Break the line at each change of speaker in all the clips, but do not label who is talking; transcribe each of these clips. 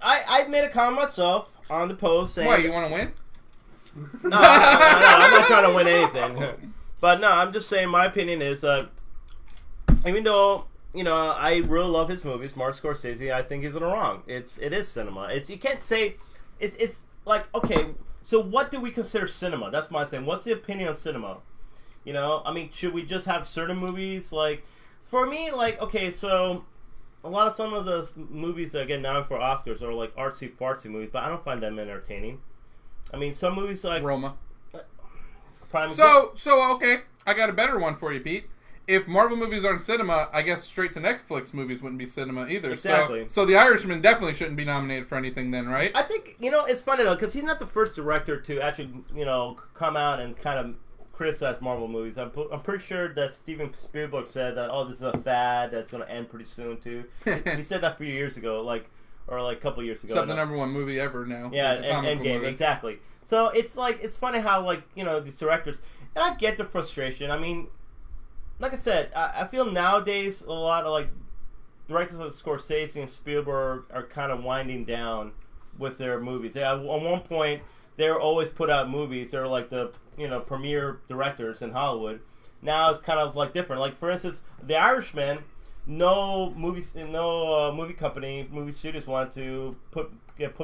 I made a comment myself on the post saying...
Why, you want to win?
No, I'm not trying to win anything. But no, I'm just saying my opinion is even though, I really love his movies, Martin Scorsese, I think he's in the wrong. It is cinema. You can't say... It's like, okay, so what do we consider cinema? That's my thing. What's the opinion on cinema? Should we just have certain movies? Like, for me, like, okay, so... some of the movies that get nominated for Oscars are like artsy-fartsy movies, but I don't find them entertaining. Some movies like...
Roma. Okay, I got a better one for you, Pete. If Marvel movies aren't cinema, I guess straight to Netflix movies wouldn't be cinema either.
Exactly.
So The Irishman definitely shouldn't be nominated for anything then, right?
I think, it's funny though, because he's not the first director to actually, come out and kind of criticize Marvel movies. I'm pretty sure that Steven Spielberg said that, this is a fad that's going to end pretty soon too. He said that a few years ago, or a couple years ago.
Except the number one movie ever now.
Yeah, Endgame, exactly. So it's funny how these directors, and I get the frustration. Like I said, I feel nowadays a lot of directors like Scorsese and Spielberg are kind of winding down with their movies. At one point, they were always put out movies. They're like the premier directors in Hollywood. Now it's kind of different. Like for instance, The Irishman. No movie company, movie studios wanted to put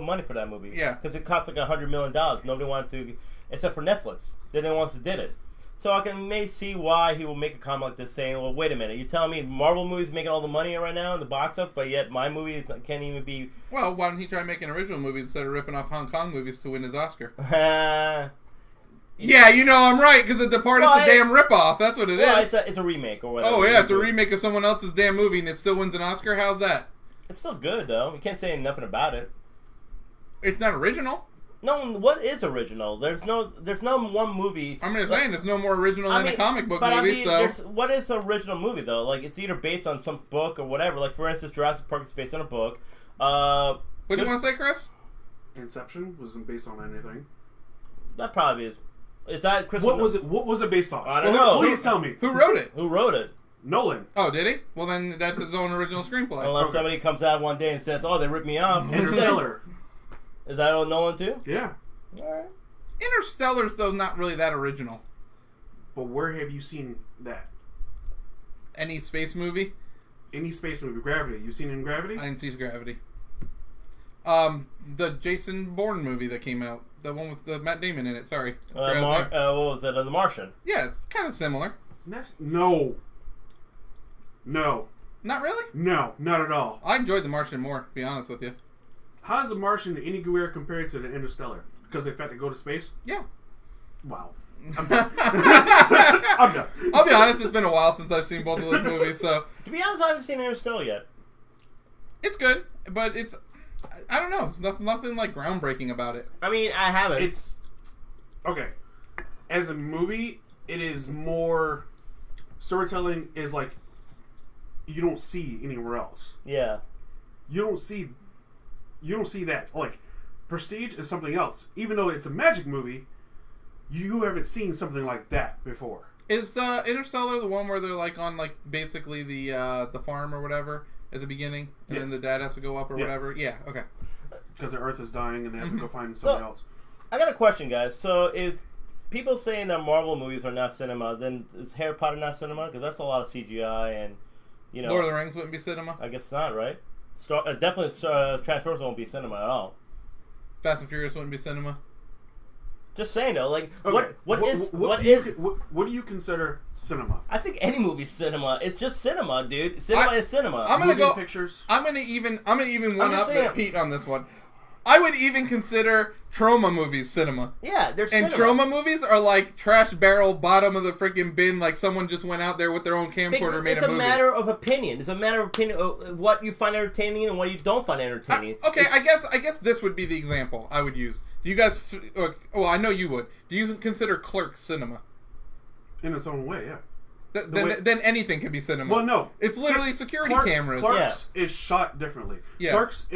money for that movie.
Yeah,
because it cost like $100 million. Nobody wanted to, except for Netflix. They didn't want to did it. So I may see why he will make a comment like this, saying, "Well, wait a minute, you're telling me Marvel movies making all the money right now in the box office, but yet my movies can't even be."
Well, why don't he try making original movies instead of ripping off Hong Kong movies to win his Oscar? Yeah, I'm right, because The Departed's a damn ripoff. That's what it is.
It's a remake or whatever.
Oh, yeah, it's a remake of someone else's damn movie, and it still wins an Oscar? How's that?
It's still good, though. You can't say nothing about it.
It's not original.
No, what is original? There's no one movie...
I'm just saying, it's no more original than a comic book movie, so...
What is an original movie, though? It's either based on some book or whatever. Like, for instance, Jurassic Park is based on a book.
What do you want to say, Chris?
Inception wasn't based on anything.
That probably is... Is that Chris?
What was it based on?
I don't know.
Please tell me.
Who wrote it?
Who wrote it?
Nolan.
Oh, did he? Well, then that's his own original screenplay.
Unless somebody comes out one day and says, "Oh, they ripped me off."
Interstellar.
Is that on Nolan too?
Yeah.
All right.
Interstellar's though not really that original.
But where have you seen that?
Any space movie?
Any space movie. Gravity. You seen in Gravity?
I didn't see Gravity. The Jason Bourne movie that came out. The one with Matt Damon in it. Sorry.
What was that? The Martian.
Yeah, kind of similar.
No.
Not really?
No, not at all.
I enjoyed The Martian more, to be honest with you.
How is The Martian anywhere compared to the Interstellar? Because they had to go to space?
Yeah.
Wow. I'm done. I'm done.
I'll be honest, it's been a while since I've seen both of those movies, so...
To be honest, I haven't seen Interstellar yet.
It's good, but it's... I don't know. There's nothing groundbreaking about it.
I haven't.
It's... Okay. As a movie, it is more... Storytelling is you don't see anywhere else.
Yeah.
You don't see that. Prestige is something else. Even though it's a magic movie, you haven't seen something like that before.
Is Interstellar the one where they're on basically the farm or whatever at the beginning, and then the dad has to go up or whatever? Yeah. Okay.
Because the Earth is dying and they have to go find something else.
I got a question, guys. So if people saying that Marvel movies are not cinema, then is Harry Potter not cinema? Because that's a lot of CGI and
Lord of the Rings wouldn't be cinema.
I guess not, right? Definitely, Transformers won't be cinema at all.
Fast and Furious wouldn't be cinema.
Just saying though,
okay.
what
do you consider cinema?
I think any movie's cinema. It's just cinema, dude. Cinema is cinema.
I'm gonna go
pictures.
I'm gonna even one up Pete on this one. I would even consider trauma movies cinema.
Yeah, they're cinema.
And trauma movies are trash barrel, bottom of the freaking bin, someone just went out there with their own camcorder and made a movie.
It's a matter of opinion. It's a matter of opinion of what you find entertaining and what you don't find entertaining.
I guess this would be the example I would use. Do you guys... Well, I know you would. Do you consider Clerks cinema?
In its own way, yeah.
Then anything can be cinema.
Well, no.
It's literally security cameras.
Clerks is shot differently.
Yeah.
Clerks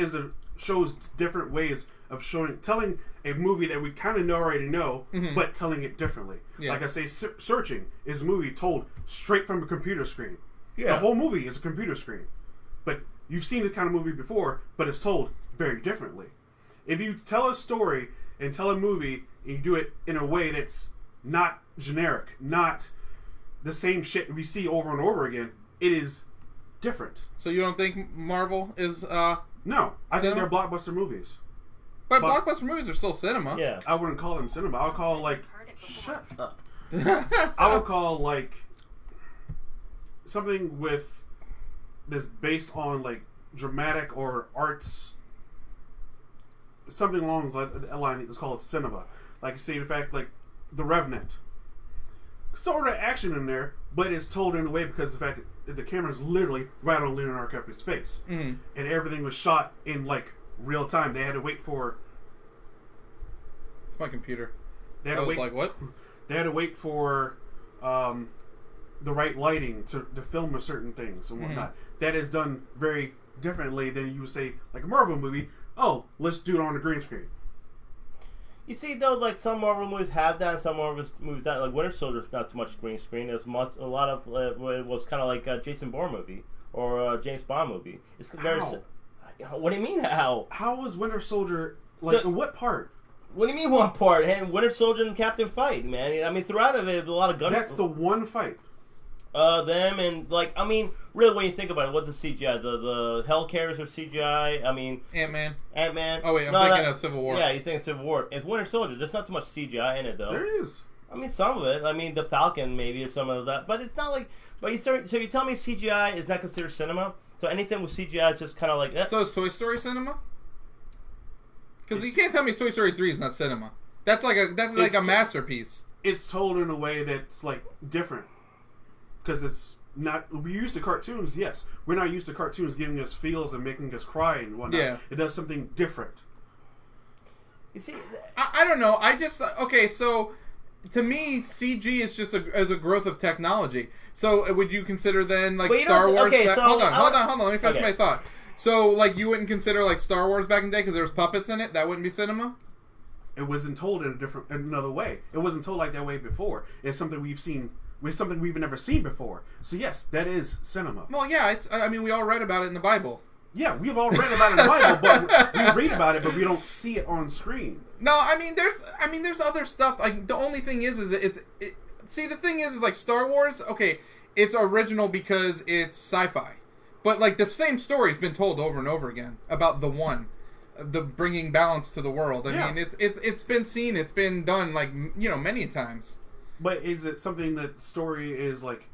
shows different ways of telling a movie that we kind of already know, but telling it differently. Yeah. Like I say, Searching is a movie told straight from a computer screen. Yeah. The whole movie is a computer screen, but you've seen this kind of movie before, but it's told very differently. If you tell a story and tell a movie and you do it in a way that's not generic, not the same shit we see over and over again, it is different.
So you don't think Marvel is
No, I think
cinema?
they're blockbuster movies.
But blockbuster movies are still cinema.
Yeah.
I wouldn't call them cinema. I would call like
Shut up.
I would call like something with that's based on like dramatic or arts, something along the line is called cinema. Like you see the fact like The Revenant, sort of action in there, but it's told in a way because of the fact that the camera's literally right on Leonardo DiCaprio's face, and everything was shot in like real time. They had to wait for.
It's my computer.
They had
I
to
was
wait.
like, what?
They had to wait for the right lighting to film a certain things and whatnot. That is done very differently than you would say like a Marvel movie. Oh, let's do it on the green screen.
You see, though, like some Marvel movies have that, and some Marvel movies don't. Like Winter Soldier's not too much green screen. There's a lot of it was kind of like a Jason Bourne movie or a James Bond movie. It's very. What do you mean how?
How was Winter Soldier like? In what part?
What do you mean one part? Hey, Winter Soldier and Captain fight, man. I mean, throughout of it, a lot of gun.
That's the one fight.
Them and like I mean, really, when you think about it, what's the CGI? The Hell Carriers are CGI. I mean,
Ant-Man.
Oh
wait, I'm thinking of Civil War.
Yeah, you think of Civil War. If Winter Soldier, there's not too much CGI in it though.
There is.
I mean, some of it. I mean, the Falcon maybe or some of that, but it's not like. But so you tell me CGI is not considered cinema? So anything with CGI is just kind of like.
So is Toy Story cinema? Because you can't tell me Toy Story 3 is not cinema. That's like a masterpiece.
It's told in a way that's like different because it's not. We're used to cartoons, yes. We're not used to cartoons giving us feels and making us cry and whatnot.
Yeah.
It does something different.
You see,
I don't know. I just okay. So to me, CG is just as a growth of technology. So would you consider then like Star Wars?
Okay, so
hold on. Let me finish
okay.
my thought. So like you wouldn't consider like Star Wars back in the day because there was puppets in it. That wouldn't be cinema.
It wasn't told in another way. It wasn't told like that way before. It's something we've seen. It's something we've never seen before. So yes, that is cinema.
Well, yeah. I mean, we all read about it in the Bible.
Yeah, we've all read about it in the Bible, but we read about it, but we don't see it on screen.
No, I mean, there's other stuff. Like the only thing is see, the thing is like Star Wars. Okay, it's original because it's sci-fi, but like the same story's been told over and over again about the one. The bringing balance to the world. I mean, it's been seen, it's been done like many times.
But is it something that story is like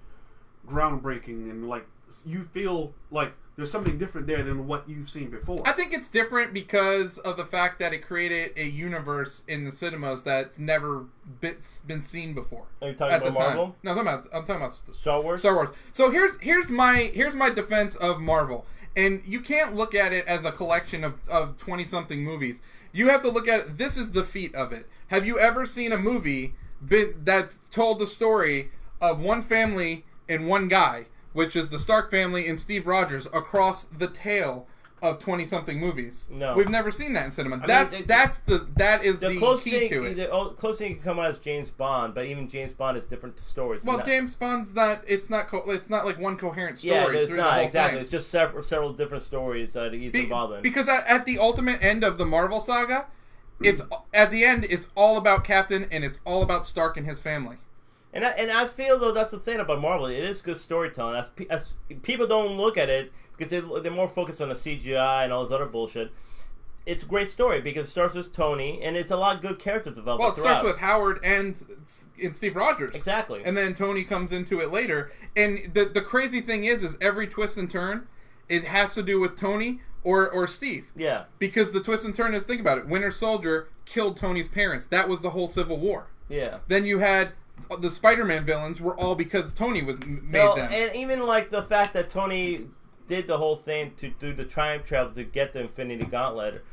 groundbreaking and like you feel like there's something different there than what you've seen before?
I think it's different because of the fact that it created a universe in the cinemas that's never been seen before.
Are you talking about Marvel?
Time. No, I'm talking about
Star Wars.
Star Wars. So here's my defense of Marvel. And you can't look at it as a collection of 20-something movies. You have to look at it, this is the feat of it. Have you ever seen a movie that's told the story of one family and one guy, which is the Stark family and Steve Rogers, across the tale of 20-something movies?
No.
We've never seen that in cinema.
That
is the key to it.
The closest thing you can come out is James Bond, but even James Bond is different stories.
Well, James Bond's not. It's not like one coherent story.
Yeah, it's
through
not
the whole
exactly.
thing.
It's just several different stories that he's involved in.
Because at the ultimate end of the Marvel saga, it's at the end. It's all about Captain, and it's all about Stark and his family.
And I feel though that's the thing about Marvel. It is good storytelling. As people don't look at it because they're more focused on the CGI and all this other bullshit. It's a great story because it starts with Tony, and it's a lot of good character development.
Well, it starts with Howard and Steve Rogers.
Exactly.
And then Tony comes into it later. And the crazy thing is every twist and turn, it has to do with Tony or Steve.
Yeah.
Because the twist and turn is, think about it, Winter Soldier killed Tony's parents. That was the whole Civil War.
Yeah.
Then you had the Spider-Man villains were all because Tony made them.
And even like the fact that Tony did the whole thing to do the time travel to get the Infinity Gauntlet,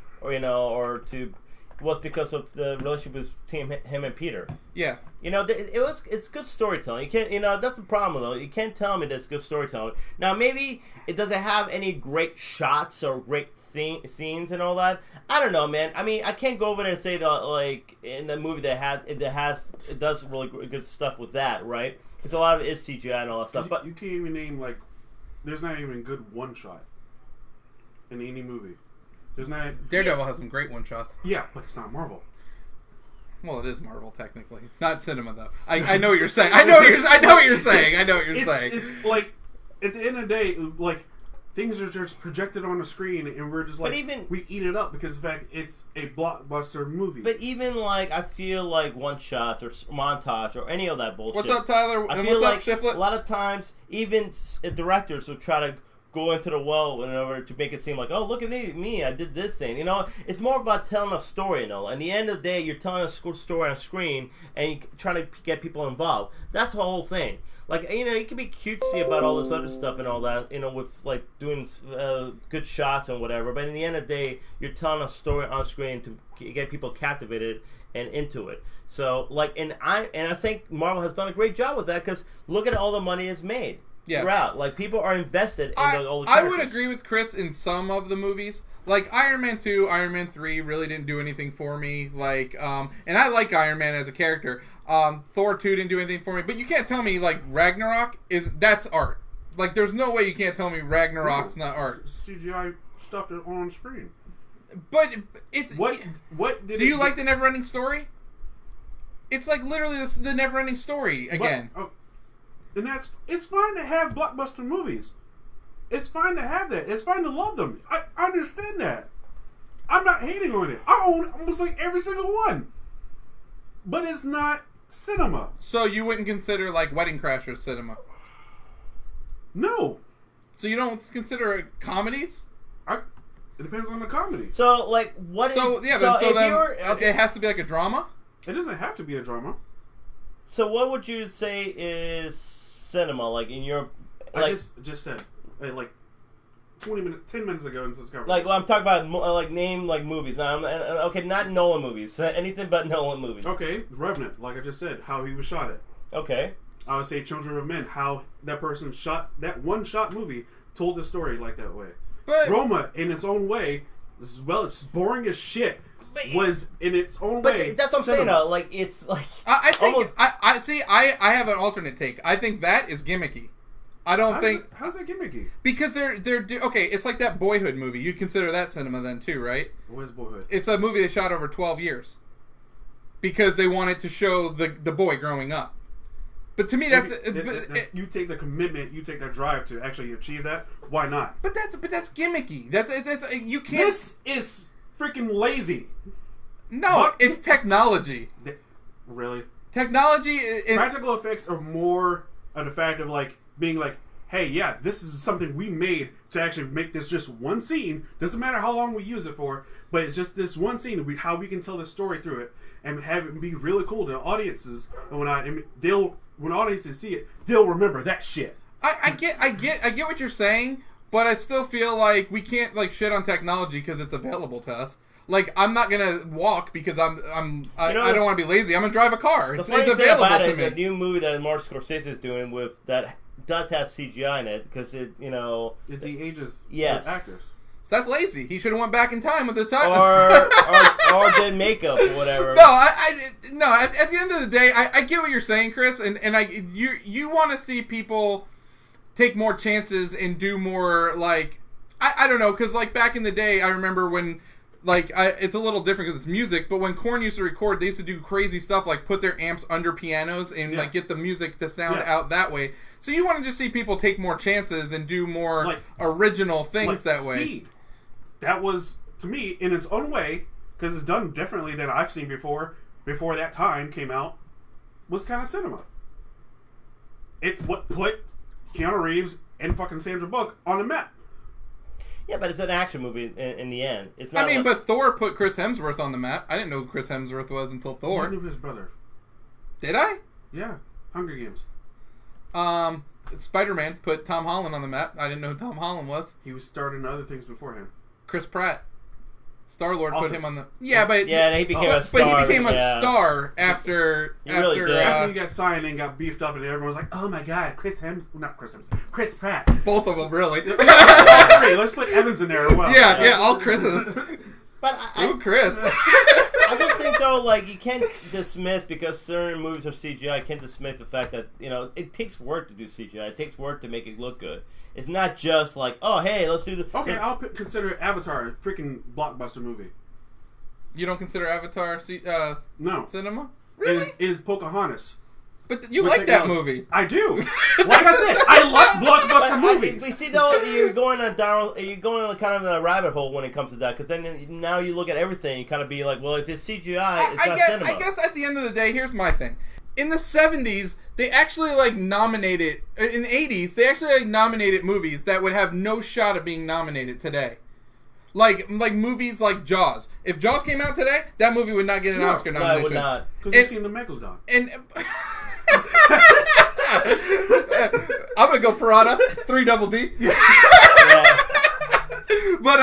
was because of the relationship between him and Peter.
Yeah.
It's good storytelling. You can't, that's the problem though. You can't tell me that it's good storytelling. Now maybe it doesn't have any great shots or great scenes and all that. I don't know, man. I mean, I can't go over there and say that like in the movie it does really good stuff with that, right? Because a lot of it is CGI and all that stuff. But
you can't even name like there's not even a good one shot. in any movie. There's not.
Daredevil has some great one shots.
Yeah, but it's not Marvel.
Well, it is Marvel technically, not cinema though. I know what you're saying. I know what you're saying.
It's like at the end of the day, like things are just projected on the screen, and we're just like we eat it up because in fact it's a blockbuster movie.
But even like I feel like one shots or montage or any of that bullshit.
What's up, Tyler?
I
and
feel
what's
like
up, Shiflet?
a lot of times even directors will try to go into the well in order to make it seem like, oh, look at me, I did this thing. You know, it's more about telling a story, you know. At the end of the day, you're telling a story on screen and you're trying to get people involved. That's the whole thing. Like, you know, you can be cutesy about all this other stuff and all that, you know, with, like, doing good shots and whatever. But in the end of the day, you're telling a story on screen to get people captivated and into it. So, like, and I think Marvel has done a great job with that because look at all the money it's made.
Yeah.
Throughout. Like, people are invested in all the
I
characters.
would agree with Chris in some of the movies. Like, Iron Man 2, Iron Man 3 really didn't do anything for me. Like, and I like Iron Man as a character. Thor 2 didn't do anything for me. But you can't tell me, like, Ragnarok that's art. Like, there's no way you can't tell me Ragnarok's not art.
CGI stuff on screen.
But it's...
What did
do you like the Neverending Story? It's like literally the Neverending Story again.
And it's fine to have blockbuster movies. It's fine to have that. It's fine to love them. I understand that. I'm not hating on it. I own almost like every single one. But it's not cinema.
So you wouldn't consider like Wedding Crashers cinema?
No.
So you don't consider it comedies?
It depends on the comedy.
So, like, what is...
So, yeah,
so
but then
okay.
it has to be like a drama?
It doesn't have to be a drama.
So what would you say is cinema? Like, in your... Like,
I just said, like, 10 minutes ago in this conversation.
Like, well, I'm talking about, like, name, like, movies. Okay, not Nolan movies. Anything but Nolan movies.
Okay, Revenant, like I just said, how he was shot at.
Okay.
I would say Children of Men, how that person shot, that one-shot movie told the story like that way.
But
Roma, in its own way, as well, it's boring as shit, was in its own way.
But that's what I'm saying, though. Like, it's, like...
I think...
almost,
I have an alternate take. I think that is gimmicky. I don't think...
How's that gimmicky?
Because they're okay, it's like that Boyhood movie. You'd consider that cinema then too, right?
What is Boyhood?
It's a movie they shot over 12 years. Because they wanted to show the boy growing up. But to me,
you take the commitment, you take that drive to actually achieve that. Why not?
But that's gimmicky. That's you can't.
This is freaking lazy.
No, it's technology.
Really?
Technology.
Practical effects are more of the fact of like being like, hey, yeah, this is something we made to actually make this just one scene. Doesn't matter how long we use it for, but it's just this one scene. How we can tell the story through it and have it be really cool to audiences. And when audiences see it, they'll remember that shit.
I get what you're saying, but I still feel like we can't like shit on technology because it's available to us. Like, I'm not gonna walk because I don't want to be lazy. I'm gonna drive a car.
It's available to me. The new movie that Martin Scorsese is doing with that does have CGI in it because it
de-ages actors.
So that's lazy. He should have went back in time with the time,
or did makeup or whatever.
No, at the end of the day, I get what you're saying, Chris, and you want to see people take more chances and do more like I don't know, because like back in the day, I remember when. Like, it's a little different because it's music, but when Korn used to record, they used to do crazy stuff like put their amps under pianos and like get the music to sound out that way. So you want to just see people take more chances and do more like, original things that way.
That was, to me, in its own way, because it's done differently than I've seen before that time came out, was kind of cinema. What put Keanu Reeves and fucking Sandra Bullock on the map.
Yeah, but it's an action movie in the end. It's not.
I mean, but Thor put Chris Hemsworth on the map. I didn't know who Chris Hemsworth was until Thor.
I knew his brother.
Did I?
Yeah, Hunger Games.
Spider-Man put Tom Holland on the map. I didn't know who Tom Holland was.
He was starting other things beforehand.
Chris Pratt. Star-Lord put him on the...
he became a star.
But he became a star after...
After he got signed and got beefed up and everyone was like, oh my god, Chris Pratt.
Both of them, really.
Let's put Evans in there as well.
Yeah, all Chris's.
But
Ooh, Chris.
I just think though, like you can't dismiss because certain movies are CGI. You can't dismiss the fact that it takes work to do CGI. It takes work to make it look good. It's not just like, oh hey, let's do the.
Okay, I'll consider Avatar a freaking blockbuster movie.
You don't consider Avatar
No
cinema? Really?
It is Pocahontas.
But you like that movie.
I do. Like I said, I like blockbuster movies.
But see, though, you're going on kind of a rabbit hole when it comes to that, because then now you look at everything, you kind of be like, well, if it's CGI, it's not cinema.
I guess at the end of the day, here's my thing. In the 70s, they actually nominated. In the 80s, they actually nominated movies that would have no shot of being nominated today. Like movies like Jaws. If Jaws came out today, that movie would not get an Oscar nomination.
No, it would not.
Because you've seen the Megalodon.
And I'm gonna go Piranha 3 double D.
Yeah.
But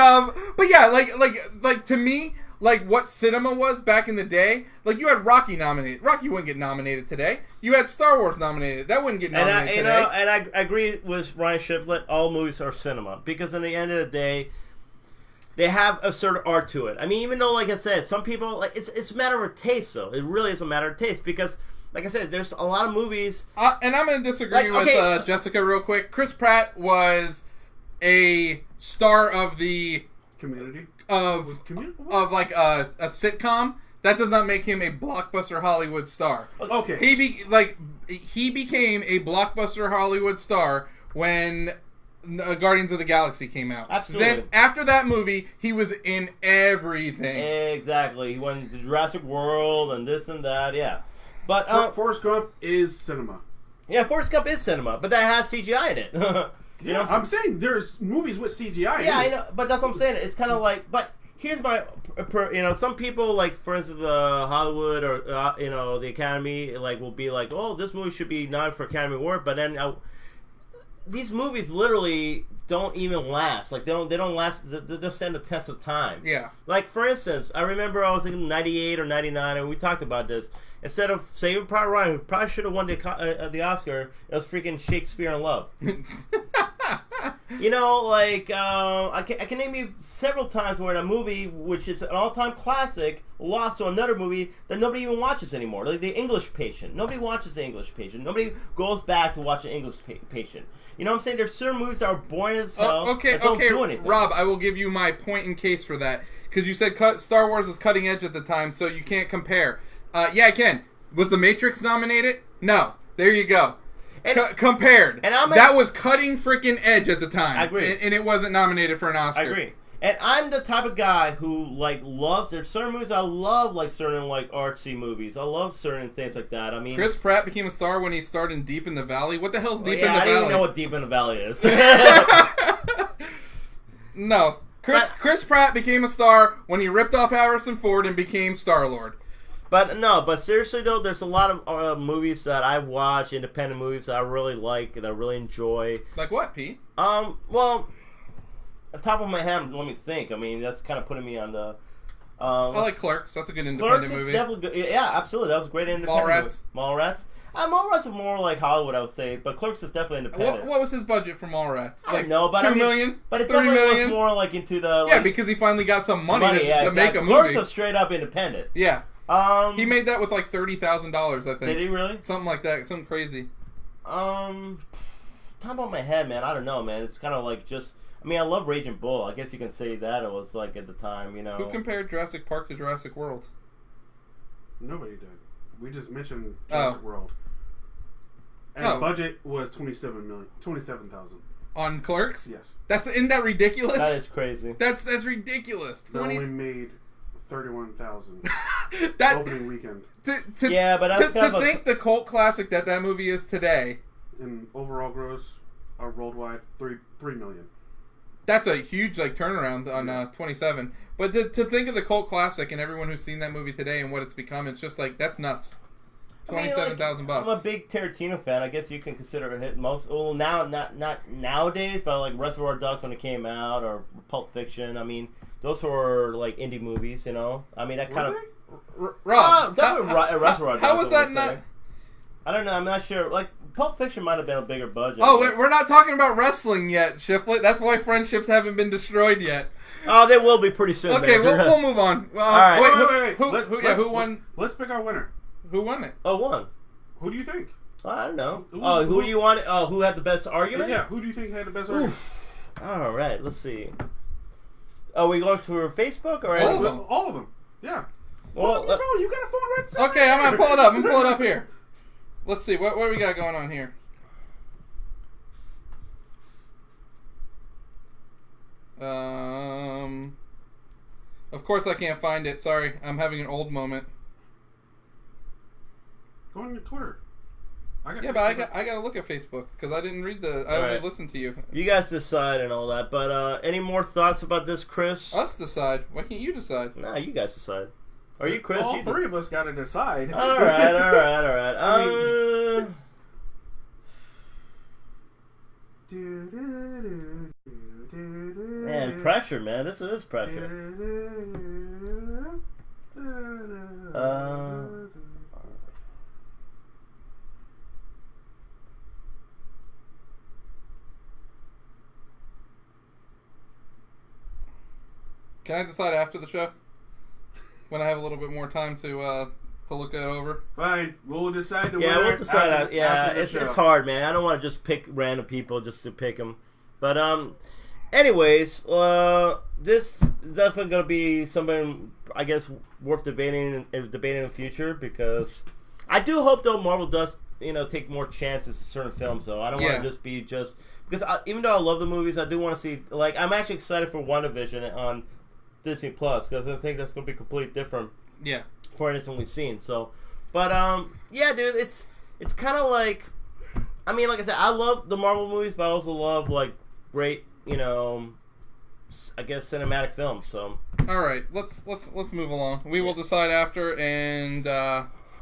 yeah, like to me, like what cinema was back in the day. Like you had Rocky nominated. Rocky wouldn't get nominated today. You had Star Wars nominated. That wouldn't get nominated today.
And I agree with Ryan Shiflett. All movies are cinema because in the end of the day, they have a certain art to it. I mean, even though, like I said, some people like it's a matter of taste. Though it really is a matter of taste because. Like I said, there's a lot of movies.
And I'm going to disagree with Jessica real quick. Chris Pratt was a star of the...
Community?
Of like a sitcom. That does not make him a blockbuster Hollywood star.
Okay.
He became a blockbuster Hollywood star when Guardians of the Galaxy came out.
Absolutely.
Then after that movie, he was in everything.
Exactly. He went to Jurassic World and this and that. Yeah. But
Forrest Gump is cinema.
Yeah, Forrest Gump is cinema, but that has CGI in it. You know what
I'm saying there's movies with CGI.
Yeah, I know, but that's what I'm saying. It's kind of like, but here's my, some people like, for instance, the Hollywood or the Academy, like will be like, oh, this movie should be nominated for Academy Award, but then these movies literally don't even last. Like they don't last. They don't stand the test of time.
Yeah.
Like for instance, I remember I was in '98 or '99, and we talked about this. Instead of Saving Private Ryan, who probably should have won the Oscar, it was freaking Shakespeare in Love. I can name you several times where a movie, which is an all-time classic, lost to another movie that nobody even watches anymore. Like The English Patient. Nobody watches The English Patient. Nobody goes back to watch The English Patient. You know what I'm saying? There's certain movies that are boring as hell that don't do anything.
Rob, I will give you my point in case for that. Because you said Star Wars was cutting edge at the time, so you can't compare. Yeah, I can. Was The Matrix nominated? No. There you go. Compared. That was cutting freaking edge at the time.
I agree.
And it wasn't nominated for an Oscar.
I agree. And I'm the type of guy who, loves... There's certain movies I love, certain, artsy movies. I love certain things like that. I mean...
Chris Pratt became a star when he starred in Deep in the Valley. What the hell's Deep in the Valley?
I didn't even know what Deep in the Valley is.
No. Chris Pratt became a star when he ripped off Harrison Ford and became Star-Lord.
But seriously though, there's a lot of movies that I watch, independent movies that I really like and I really enjoy.
Like what, Pete?
Well, on top of my head, let me think. I mean, that's kind of putting me on the.
I like Clerks. That's a good independent movie.
Clerks is definitely good. Yeah, absolutely. That was a great independent movie. Mallrats. Mallrats are more like Hollywood, I would say, but Clerks is definitely independent.
What was his budget for Mallrats?
I don't know, but
$2 million?
But it
3
definitely
million?
was more like into the.
Yeah, because he finally got some money to make a movie.
Clerks was straight up independent.
Yeah. He made that with $30,000, I think.
Did he really?
Something like that. Something crazy.
Top of my head, man. I don't know, man. It's kind of like just... I mean, I love Raging Bull. I guess you can say that it was at the time,
Who compared Jurassic Park to Jurassic World?
Nobody did. We just mentioned Jurassic World. And the budget was $27,000.
On Clerks?
Yes.
Isn't that ridiculous?
That is crazy.
That's ridiculous.
They only made $31,000 opening weekend.
But that's
to think the cult classic that movie is today.
And overall gross, worldwide, $3 million.
That's a huge turnaround on 27. But to think of the cult classic and everyone who's seen that movie today and what it's become, it's just that's nuts. $27,000.
I'm a big Tarantino fan. I guess you can consider it a hit most. Well, now not nowadays, but Reservoir Dogs when it came out, or Pulp Fiction. I mean, those were indie movies. I mean, that kind of.
Rob,
Reservoir Dogs.
How was that not?
I don't know. I'm not sure. Pulp Fiction might have been a bigger budget.
Oh, we're not talking about wrestling yet, Shiflet. That's why friendships haven't been destroyed yet.
Oh, they will be pretty soon.
Okay, we'll move on.
All right.
Wait.
Who won?
Let's pick our winner.
Who won it?
Oh, one.
Who do you think?
I don't know. Who do you want? Who had the best argument?
Yeah, who do you think had the best argument?
All right, let's see. Are we going to Facebook or
All of them. Yeah.
Well,
you got a phone right there.
Okay, I'm gonna pull it up. I'm pulling it up here. Let's see what do we got going on here. Of course I can't find it. Sorry, I'm having an old moment.
Go on your Twitter.
I gotta look at Facebook because I didn't read I only listened to you.
You guys decide and all that, but any more thoughts about this, Chris?
Us decide. Why can't you decide?
Nah, you guys decide. Are you Chris?
All three of us got to decide.
All right. Man, pressure, man. This is pressure.
Can I decide after the show? When I have a little bit more time to look that over?
Fine. We'll decide the
winner. Yeah, we'll decide.
After
it's hard, man. I don't want to just pick random people just to pick them. But, anyways, this is definitely going to be something, I guess, worth debating in the future because I do hope, though, Marvel does, take more chances in certain films, though. I don't want to just because even though I love the movies, I do want to see, I'm actually excited for WandaVision on Disney Plus because I think that's going to be completely different.
Yeah.
For anything we've seen. So, but yeah, dude, it's kind of like, I mean, like I said, I love the Marvel movies, but I also love great, I guess cinematic films. So,
all right, let's move along. We will decide after, and